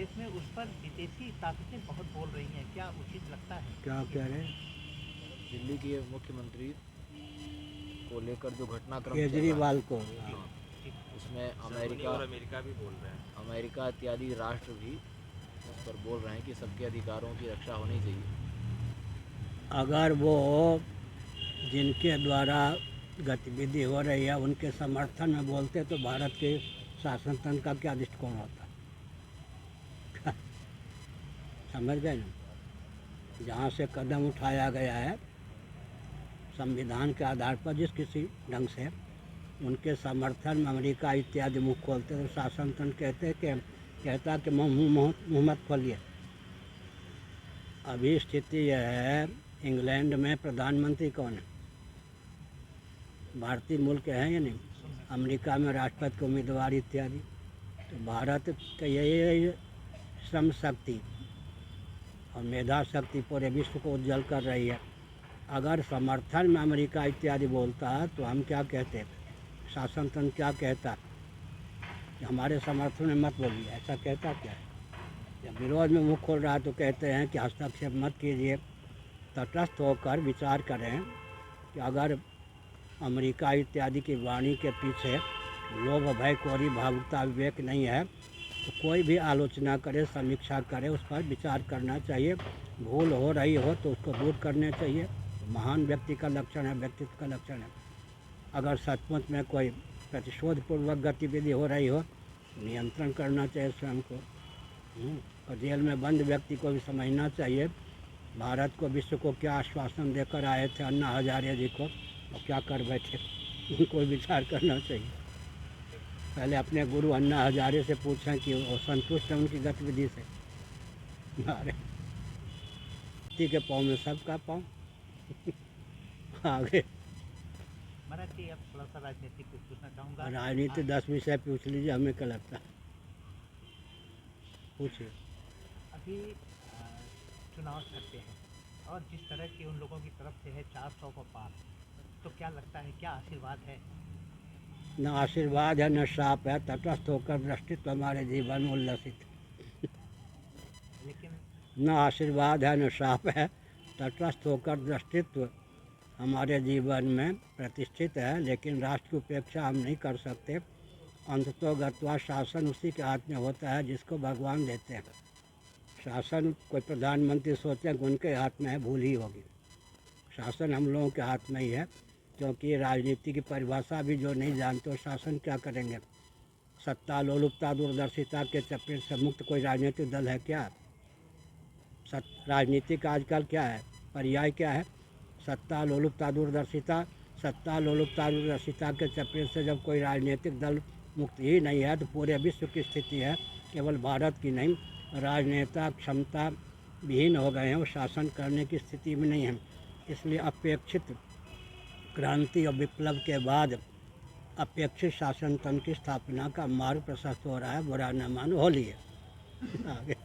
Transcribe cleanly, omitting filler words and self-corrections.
देश में उस पर विदेशी ताकतें बहुत बोल रही हैं, क्या उचित लगता है? क्या कह रहे हैं? दिल्ली के मुख्यमंत्री को लेकर जो घटनाक्रम चल रहा है, केजरीवाल को। हाँ, ठीक। उसमें जर्मनी और अमेरिका भी बोल रहे हैं। अमेरिका इत्यादि राष्ट्र भी उस पर बोल रहे हैं कि सबके अधिकारों की रक्षा होनी चाहिए। अगर वो जिनके द्वारा गतिविधि हो रही है उनके समर्थन में बोलते तो भारत के शासन तंत्र का क्या दृष्टिकोण होता? समझ गए ना? जहाँ से कदम उठाया गया है संविधान के आधार पर जिस किसी ढंग से उनके समर्थन में अमेरिका इत्यादि मुँह खोलते तो शासन तंत्र कहता कि मुँह मत खोलिए। अभी स्थिति यह है, इंग्लैंड में प्रधानमंत्री कौन है? भारतीय मुल्क हैं या नहीं? अमेरिका में राष्ट्रपति के उम्मीदवार इत्यादि। तो भारत का यही श्रम शक्ति और मेधा शक्ति पूरे विश्व को उज्जवल कर रही है। अगर समर्थन में अमेरिका इत्यादि बोलता है तो हम क्या कहते? शासन तंत्र क्या कहता कि हमारे समर्थन में मत बोलिए, ऐसा कहता क्या है? जब विरोध में मुँह खोल रहा है तो कहते हैं कि हस्तक्षेप मत कीजिए, तटस्थ होकर विचार करें कि अगर अमेरिका इत्यादि की वाणी के पीछे लोभ भय कोरी भावुकता विवेक नहीं है तो कोई भी आलोचना करे, समीक्षा करे, उस पर विचार करना चाहिए। भूल हो रही हो तो उसको दूर करने चाहिए। महान व्यक्ति का लक्षण है, व्यक्तित्व का लक्षण है। अगर सचमुच में कोई प्रतिशोधपूर्वक गतिविधि हो रही हो नियंत्रण करना चाहिए स्वयं को। और जेल में बंद व्यक्ति को भी समझना चाहिए भारत को विश्व को क्या आश्वासन देकर आए थे अन्ना हजारे जी को और क्या कर बैठे, उनको विचार करना चाहिए। पहले अपने गुरु अन्ना हजारे से पूछें कि वो संतुष्ट हैं उनकी गतिविधि से। अरे के पाँव में सबका पाँव। आगे महाराज जी, अब थोड़ा सा राजनीतिक कुछ पूछना चाहूँगा। राजनीति 10 विषय पूछ लीजिए, हमें क्या लगता है? पूछिए। अभी चुनाव सकते हैं और जिस तरह की उन लोगों की तरफ से है 400 को पार, तो क्या लगता है, क्या आशीर्वाद है? न आशीर्वाद है न शाप है, तटस्थ होकर दृष्टित्व हमारे जीवन में उल्लसित। लेकिन न आशीर्वाद है न शाप है, तटस्थ होकर दृष्टित्व हमारे जीवन में प्रतिष्ठित है, लेकिन राष्ट्र की उपेक्षा हम नहीं कर सकते। अंततोगत्वा शासन उसी के हाथ में होता है जिसको भगवान देते हैं। शासन कोई प्रधानमंत्री सोचते हैं कि उनके हाथ में है, भूल ही होगी। शासन हम लोगों के हाथ में ही है, क्योंकि राजनीति की परिभाषा भी जो नहीं जानते हो शासन क्या करेंगे? सत्ता लोलुपता दूरदर्शिता के चपेट से मुक्त कोई राजनीतिक दल है क्या? राजनीति का आजकल क्या है, पर्याय क्या है? सत्ता लोलुपता दूरदर्शिता। सत्ता लोलुपता दूरदर्शिता के चपेट से जब कोई राजनीतिक दल मुक्त ही नहीं है तो पूरे विश्व की स्थिति है, केवल भारत की नहीं, राजनेता क्षमता विहीन हो गए हैं, वो शासन करने की स्थिति में नहीं है। इसलिए अपेक्षित क्रांति और विप्लव के बाद अपेक्षित शासन तंत्र की स्थापना का मार्ग प्रशस्त हो रहा है। बुरा न मानो, होली है। आगे